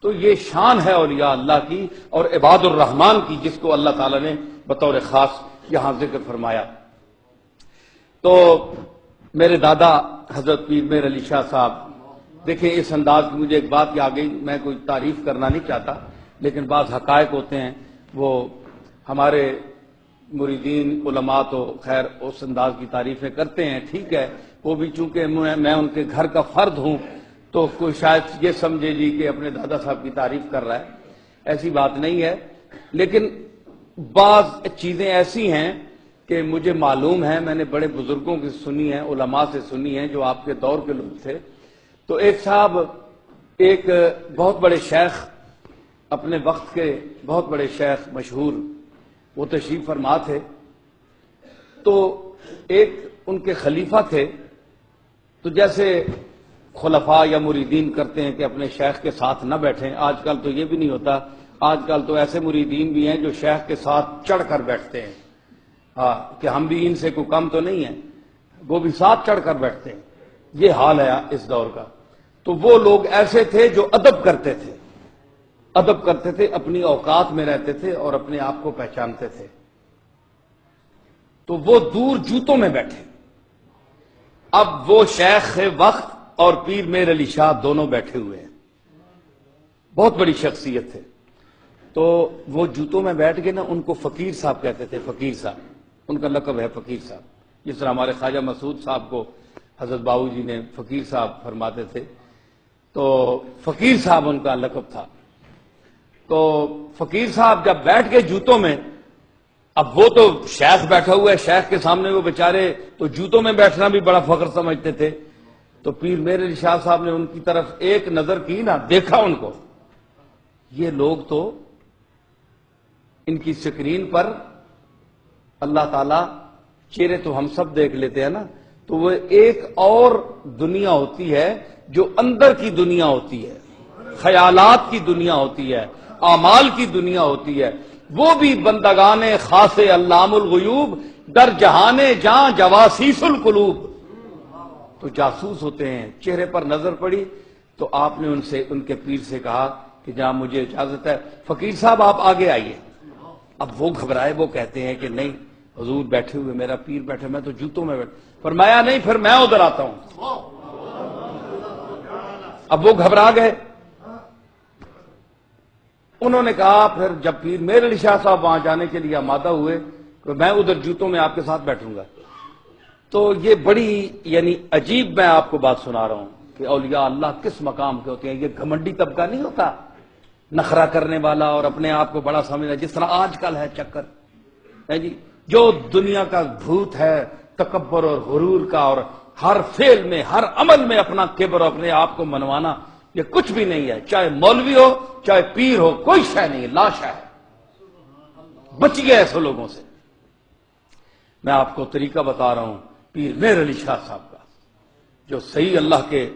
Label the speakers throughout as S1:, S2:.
S1: تو یہ شان ہے اولیاء اللہ کی اور عباد الرحمان کی، جس کو اللہ تعالیٰ نے بطور خاص یہاں ذکر فرمایا۔ تو میرے دادا حضرت پیر میر علی شاہ صاحب، دیکھیں اس انداز کی مجھے ایک بات یاد گئی، میں کوئی تعریف کرنا نہیں چاہتا، لیکن بعض حقائق ہوتے ہیں وہ ہمارے مریدین علماء تو خیر اس انداز کی تعریفیں کرتے ہیں، ٹھیک ہے، وہ بھی چونکہ میں ان کے گھر کا فرد ہوں تو کوئی شاید یہ سمجھے جی کہ اپنے دادا صاحب کی تعریف کر رہا ہے، ایسی بات نہیں ہے، لیکن بعض چیزیں ایسی ہیں کہ مجھے معلوم ہے، میں نے بڑے بزرگوں کی سنی ہیں، علماء سے سنی ہیں جو آپ کے دور کے لوگ تھے۔ تو ایک صاحب، ایک بہت بڑے شیخ، اپنے وقت کے بہت بڑے شیخ مشہور، وہ تشریف فرما تھے، تو ایک ان کے خلیفہ تھے، تو جیسے خلفاء یا مریدین کرتے ہیں کہ اپنے شیخ کے ساتھ نہ بیٹھیں، آج کل تو یہ بھی نہیں ہوتا، آج کل تو ایسے مریدین بھی ہیں جو شیخ کے ساتھ چڑھ کر بیٹھتے ہیں، ہاں کہ ہم بھی ان سے کوئی کم تو نہیں ہیں، وہ بھی ساتھ چڑھ کر بیٹھتے ہیں، یہ حال ہے اس دور کا۔ تو وہ لوگ ایسے تھے جو ادب کرتے تھے، ادب کرتے تھے، اپنی اوقات میں رہتے تھے اور اپنے آپ کو پہچانتے تھے۔ تو وہ دور جوتوں میں بیٹھے، اب وہ شیخ وقت اور پیر میر علی شاہ دونوں بیٹھے ہوئے ہیں، بہت بڑی شخصیت تھے، تو وہ جوتوں میں بیٹھ گئے نا، ان کو فقیر صاحب کہتے تھے، فقیر صاحب، ان کا لقب ہے فقیر صاحب، جس طرح ہمارے خواجہ مسعود صاحب کو حضرت باؤ جی نے فقیر صاحب فرماتے تھے، تو فقیر صاحب ان کا لقب تھا۔ تو فقیر صاحب جب بیٹھ گئے جوتوں میں، اب وہ تو شیخ بیٹھا ہوا ہے، شیخ کے سامنے وہ بیچارے تو جوتوں میں بیٹھنا بھی بڑا فخر سمجھتے تھے، تو پیر میر علی شاہ صاحب نے ان کی طرف ایک نظر کی نا، دیکھا ان کو، یہ لوگ تو ان کی سکرین پر اللہ تعالیٰ چہرے تو ہم سب دیکھ لیتے ہیں نا، تو وہ ایک اور دنیا ہوتی ہے جو اندر کی دنیا ہوتی ہے، خیالات کی دنیا ہوتی ہے، اعمال کی دنیا ہوتی ہے، وہ بھی بندگان خاص علام الغیوب در جہان جاں جواسیس القلوب، تو جاسوس ہوتے ہیں۔ چہرے پر نظر پڑی تو آپ نے ان کے پیر سے کہا کہ جہاں مجھے اجازت ہے، فقیر صاحب آپ آگے آئیے۔ اب وہ گھبرائے، وہ کہتے ہیں کہ نہیں حضور بیٹھے ہوئے، میرا پیر بیٹھے، میں تو جوتوں میں بیٹھا۔ فرمایا نہیں، پھر میں ادھر آتا ہوں۔ اب وہ گھبرا گئے، انہوں نے کہا پھر جب پیر میر علی شاہ صاحب وہاں جانے کے لیے آمادہ ہوئے کہ میں ادھر جوتوں میں آپ کے ساتھ بیٹھوں گا۔ تو یہ بڑی یعنی عجیب میں آپ کو بات سنا رہا ہوں کہ اولیاء اللہ کس مقام کے ہوتے ہیں۔ یہ گھمنڈی طبقہ نہیں ہوتا، نخرہ کرنے والا اور اپنے آپ کو بڑا سمجھنا، جس طرح آج کل ہے چکر ہے جی، جو دنیا کا بھوت ہے تکبر اور غرور کا، اور ہر فعل میں ہر عمل میں اپنا کبر اور اپنے آپ کو منوانا، یہ کچھ بھی نہیں ہے، چاہے مولوی ہو چاہے پیر ہو، کوئی شے نہیں، لاش ہے۔ بچیے ایسے لوگوں سے۔ میں آپ کو طریقہ بتا رہا ہوں پیر میر علی شاہ صاحب کا، جو صحیح اللہ کے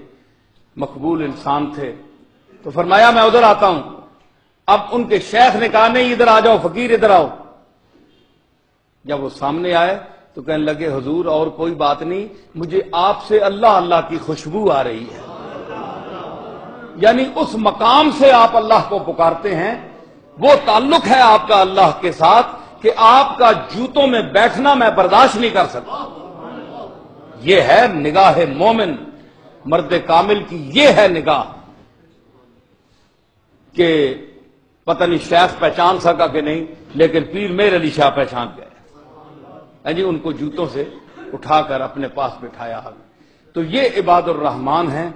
S1: مقبول انسان تھے۔ تو فرمایا میں ادھر آتا ہوں۔ اب ان کے شیخ نے کہا نہیں ادھر آ جاؤ فقیر، ادھر آؤ۔ جب وہ سامنے آئے تو کہنے لگے حضور اور کوئی بات نہیں، مجھے آپ سے اللہ اللہ کی خوشبو آ رہی ہے، یعنی اس مقام سے آپ اللہ کو پکارتے ہیں، وہ تعلق ہے آپ کا اللہ کے ساتھ کہ آپ کا جوتوں میں بیٹھنا میں برداشت نہیں کر سکتا۔ یہ ہے نگاہ مومن، مرد کامل کی یہ ہے نگاہ کہ پتہ نہیں شیخ پہچان سکا کہ نہیں، لیکن پیر میر علی شاہ پہچان گئے جی، ان کو جوتوں سے اٹھا کر اپنے پاس بٹھایا۔ تو یہ عباد الرحمان ہیں،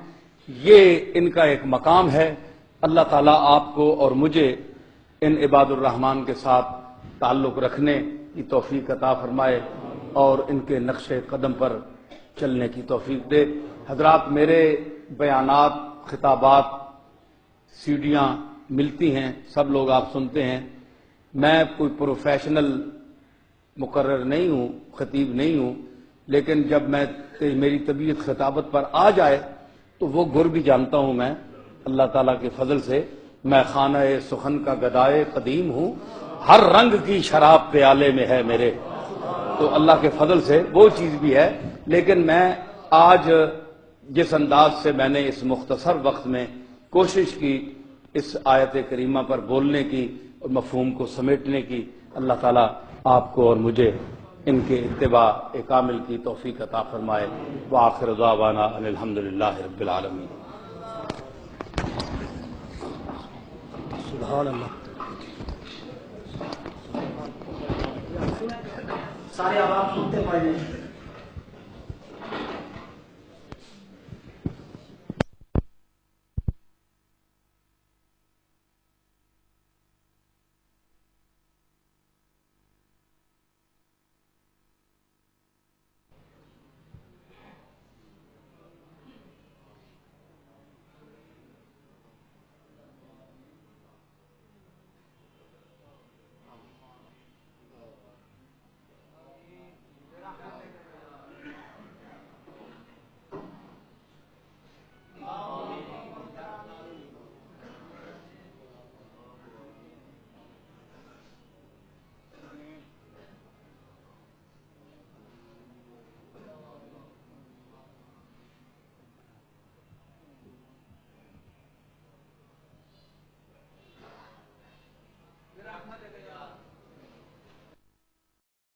S1: یہ ان کا ایک مقام ہے۔ اللہ تعالیٰ آپ کو اور مجھے ان عباد الرحمان کے ساتھ تعلق رکھنے کی توفیق عطا فرمائے اور ان کے نقش قدم پر چلنے کی توفیق دے۔ حضرات، میرے بیانات، خطابات، سیڈیاں ملتی ہیں، سب لوگ آپ سنتے ہیں۔ میں کوئی پروفیشنل مقرر نہیں ہوں، خطیب نہیں ہوں، لیکن جب میری طبیعت خطابت پر آ جائے تو وہ گر بھی جانتا ہوں میں، اللہ تعالیٰ کے فضل سے۔ میں خانہ سخن کا گدائے قدیم ہوں، ہر رنگ کی شراب پیالے میں ہے میرے، تو اللہ کے فضل سے وہ چیز بھی ہے۔ لیکن میں آج جس انداز سے میں نے اس مختصر وقت میں کوشش کی اس آیت کریمہ پر بولنے کی اور مفہوم کو سمیٹنے کی اللہ تعالیٰ آپ کو اور مجھے ان کے اتباع کامل کی توفیق عطا فرمائے۔ وآخر دعوانا ان الحمدللہ رب العالمین۔
S2: سبحان اللہ۔
S3: سارے عوام سنتے پڑھ لیں۔